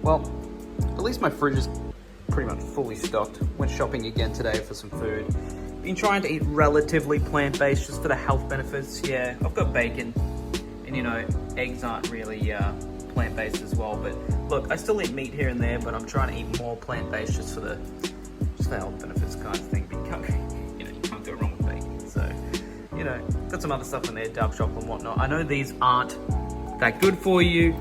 Well, at least my fridge is pretty much fully stocked. Went shopping again today for some food. Been trying to eat relatively plant-based just for the health benefits. Yeah, I've got bacon, and you know, eggs aren't really plant-based as well. But look, I still eat meat here and there, but I'm trying to eat more plant-based just for the health benefits kind of thing. But you can't go wrong with bacon. So, you know, got some other stuff in there, dark chocolate and whatnot. I know these aren't that good for you.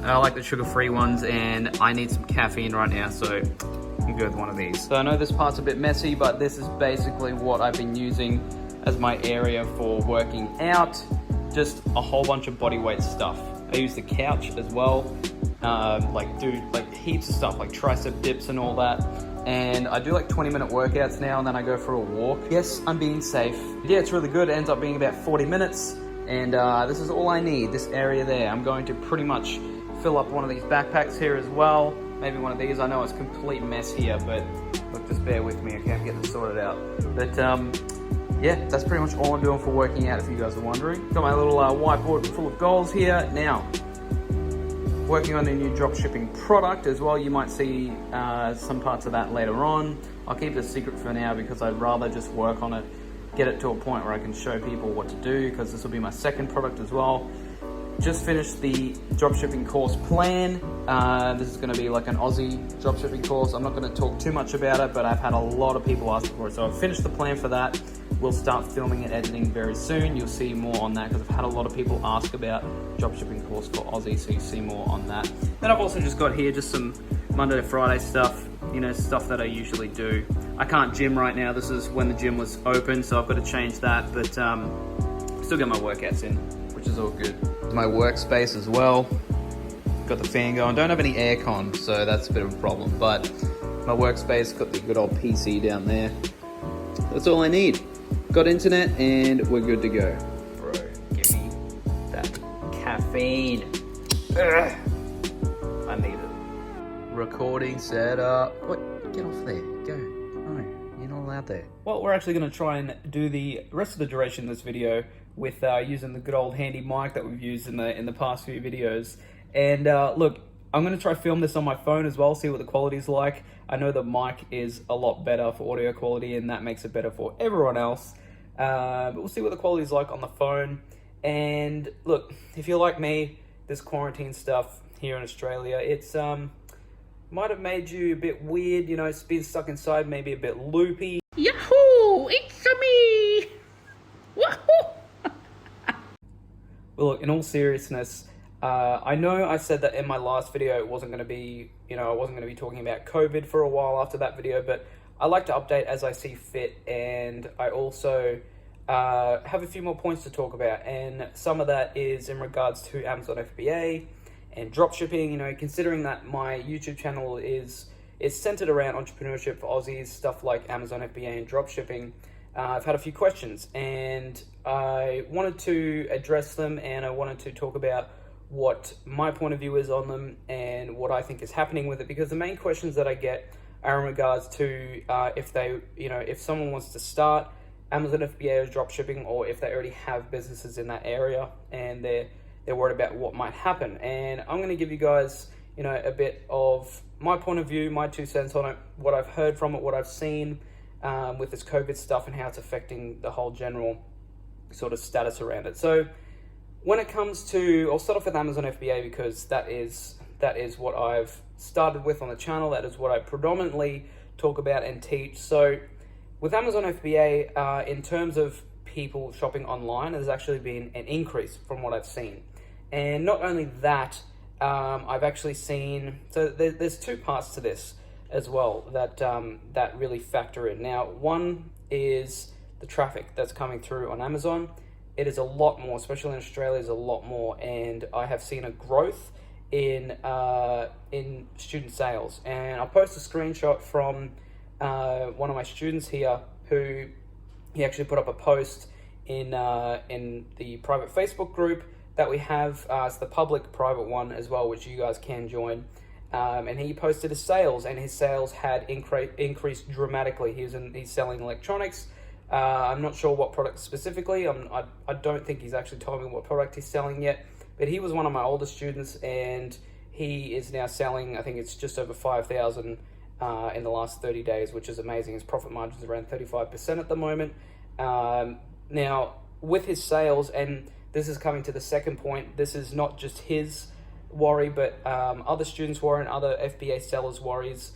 I like the sugar-free ones, and I need some caffeine right now, so I'm good with one of these. So I know this part's a bit messy, but this is basically what I've been using as my area for working out. Just a whole bunch of body weight stuff. I use the couch as well, like heaps of stuff, like tricep dips and all that. And I do like 20-minute workouts now, and then I go for a walk. Yes, I'm being safe. Yeah, it's really good. It ends up being about 40 minutes. And this is all I need, this area there. I'm going to pretty much fill up one of these backpacks here as well. Maybe one of these. I know it's a complete mess here, but look, just bear with me, okay? I'm getting this sorted out. But yeah, that's pretty much all I'm doing for working out, if you guys are wondering. Got my little whiteboard full of goals here. Now, working on the new dropshipping product as well. You might see some parts of that later on. I'll keep it a secret for now because I'd rather just work on it, get it to a point where I can show people what to do, because this will be my second product as well. Just finished the dropshipping course plan. This is going to be like an Aussie dropshipping course. I'm not going to talk too much about it, but I've had a lot of people ask for it. So I've finished the plan for that. We'll start filming and editing very soon. You'll see more on that because I've had a lot of people ask about dropshipping course for Aussie, so you see more on that. Then I've also just got here just some Monday to Friday stuff, you know, stuff that I usually do. I can't gym right now. This is when the gym was open, so I've got to change that, but still get my workouts in, which is all good. My workspace as well. Got the fan going. Don't have any aircon, so that's a bit of a problem, but my workspace, got the good old PC down there. That's all I need. Got internet and we're good to go. Bro, give me that caffeine. Ugh. I need it. Recording setup. What? Get off there. Go. No, you're not allowed there. Well, we're actually going to try and do the rest of the duration of this video with using the good old handy mic that we've used in the past few videos. And look, I'm going to try film this on my phone as well, see what the quality's like. I know the mic is a lot better for audio quality, and that makes it better for everyone else. But we'll see what the quality's like on the phone. And look, if you're like me, this quarantine stuff here in Australia, it's might have made you a bit weird, you know, being stuck inside, maybe a bit loopy. Yahoo! It's me! Wahoo! Well, look, in all seriousness, I know I said that in my last video it wasn't going to be, you know, I wasn't going to be talking about COVID for a while after that video, but I like to update as I see fit, and I also have a few more points to talk about, and some of that is in regards to Amazon FBA and dropshipping. You know, considering that my YouTube channel is centered around entrepreneurship for Aussies, stuff like Amazon FBA and dropshipping, I've had a few questions, and I wanted to address them, and I wanted to talk about what my point of view is on them and what I think is happening with it, because the main questions that I get are in regards to if someone wants to start Amazon FBA or dropshipping, or if they already have businesses in that area and they're worried about what might happen. And I'm going to give you guys, you know, a bit of my point of view, my 2 cents on it, what I've heard from it, what I've seen with this COVID stuff and how it's affecting the whole general sort of status around it. So when it comes to, I'll start off with Amazon FBA because that is what I've started with on the channel. That is what I predominantly talk about and teach. So with Amazon FBA, in terms of people shopping online, there's actually been an increase from what I've seen. And not only that, I've actually seen, so there's 2 parts to this as well that really factor in. Now, one is the traffic that's coming through on Amazon. It is a lot more, especially in Australia, is a lot more, and I have seen a growth in student sales. And I'll post a screenshot from one of my students here, who he actually put up a post in the private Facebook group that we have. It's the public private one as well, which you guys can join. And he posted his sales, and his sales had increased dramatically. He's selling electronics. I'm not sure what product specifically. I don't think he's actually told me what product he's selling yet, but he was one of my older students, and he is now selling, I think it's just over 5,000 in the last 30 days, which is amazing. His profit margin's around 35% at the moment. Now, with his sales, and this is coming to the second point, this is not just his worry, but other students' worry and other FBA sellers' worries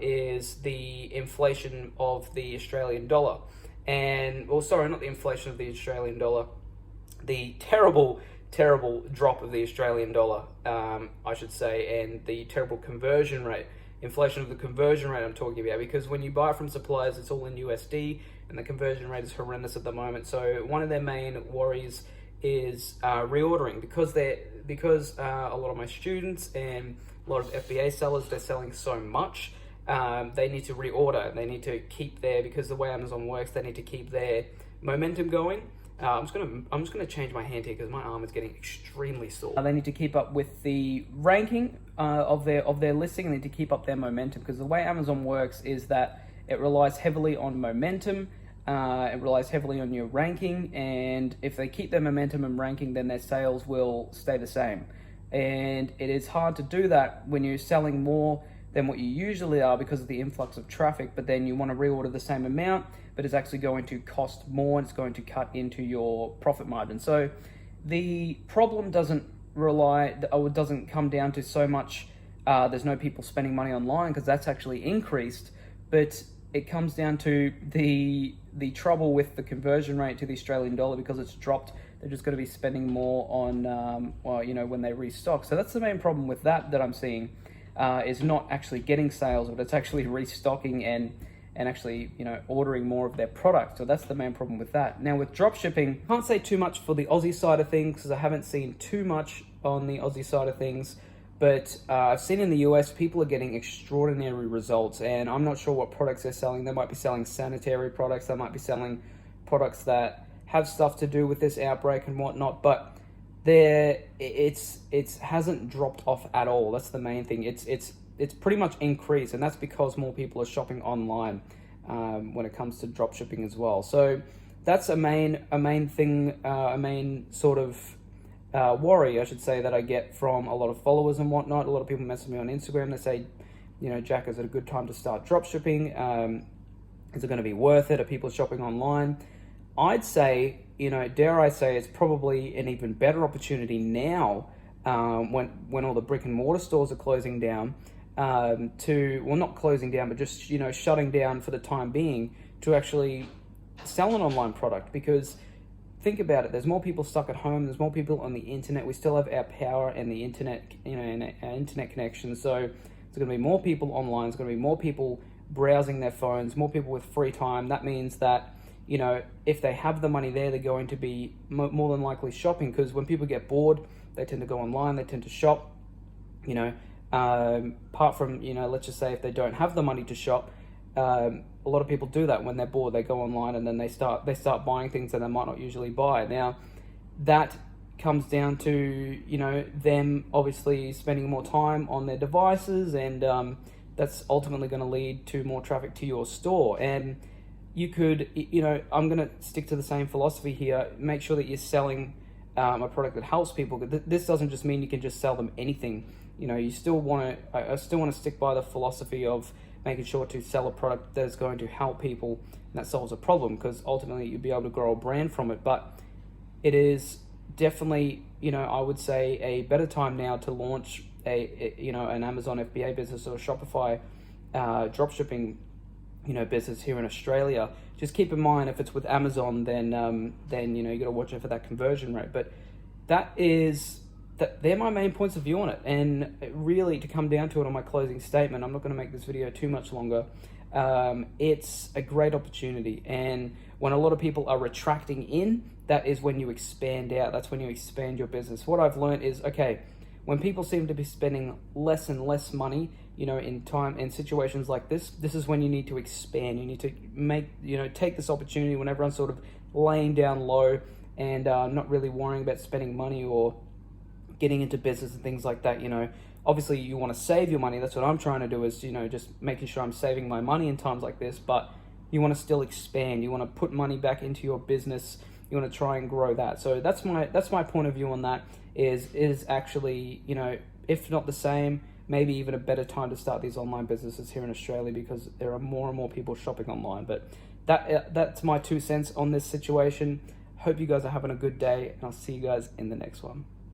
is the inflation of the Australian dollar. And, well, sorry, not the inflation of the Australian dollar, the terrible drop of the Australian dollar, I should say, and the terrible conversion rate, inflation of the conversion rate I'm talking about, because when you buy from suppliers, it's all in USD, and the conversion rate is horrendous at the moment. So one of their main worries is reordering, because a lot of my students and a lot of FBA sellers, they're selling so much, they need to reorder. They need to keep because the way Amazon works, they need to keep their momentum going. I'm just gonna change my hand here because my arm is getting extremely sore. They need to keep up with the ranking of their listing. They need to keep up their momentum, because the way Amazon works is that it relies heavily on momentum. It relies heavily on your ranking, and if they keep their momentum and ranking, then their sales will stay the same. And it is hard to do that when you're selling more than what you usually are because of the influx of traffic, but then you want to reorder the same amount, but it's actually going to cost more, and it's going to cut into your profit margin. So the problem doesn't come down to so much there's no people spending money online, because that's actually increased, but it comes down to the trouble with the conversion rate to the Australian dollar, because it's dropped. They're just going to be spending more on when they restock. So that's the main problem with that I'm seeing, is not actually getting sales, but it's actually restocking and actually ordering more of their product. So that's the main problem with that. Now with dropshipping, can't say too much for the Aussie side of things, because I haven't seen too much on the Aussie side of things, but I've seen in the US people are getting extraordinary results, and I'm not sure what products they're selling. They might be selling sanitary products, they might be selling products that have stuff to do with this outbreak and whatnot, but it hasn't dropped off at all. That's the main thing. It's pretty much increased, and that's because more people are shopping online when it comes to drop shipping as well. So that's a main thing, a main sort of worry, I should say, that I get from a lot of followers and whatnot. A lot of people message me on Instagram. They say, Jack, is it a good time to start drop shipping? Is it going to be worth it? Are people shopping online? I'd say, dare I say, it's probably an even better opportunity now when all the brick and mortar stores are closing down. Not closing down, but just shutting down for the time being, to actually sell an online product. Because think about it, there's more people stuck at home, there's more people on the internet. We still have our power and the internet, and our internet connection. So there's going to be more people online, there's going to be more people browsing their phones, more people with free time. That means that if they have the money there, they're going to be more than likely shopping, because when people get bored, they tend to go online, they tend to shop. Apart from, let's just say if they don't have the money to shop, a lot of people do that when they're bored. They go online and then they start buying things that they might not usually buy. Now, that comes down to, them obviously spending more time on their devices, and that's ultimately going to lead to more traffic to your store. And you could, I'm going to stick to the same philosophy here. Make sure that you're selling a product that helps people. This doesn't just mean you can just sell them anything. You still want to, I still want to stick by the philosophy of making sure to sell a product that is going to help people and that solves a problem, because ultimately you'll be able to grow a brand from it. But it is definitely, I would say, a better time now to launch an Amazon FBA business or a Shopify dropshipping business here in Australia. Just keep in mind, if it's with Amazon, then you got to watch out for that conversion rate. But they're my main points of view on it. And really, to come down to it on my closing statement, I'm not going to make this video too much longer. It's a great opportunity, and when a lot of people are retracting in, that is when you expand out. That's when you expand your business. What I've learned is, okay, when people seem to be spending less and less money, in time, in situations like this is when you need to expand. You need to take this opportunity when everyone's sort of laying down low and not really worrying about spending money or getting into business and things like that. Obviously you want to save your money. That's what I'm trying to do, is, just making sure I'm saving my money in times like this, but you want to still expand. You want to put money back into your business. You want to try and grow that. So that's my point of view on that, is actually, if not the same, maybe even a better time to start these online businesses here in Australia, because there are more and more people shopping online. But that's my 2 cents on this situation. Hope you guys are having a good day, and I'll see you guys in the next one.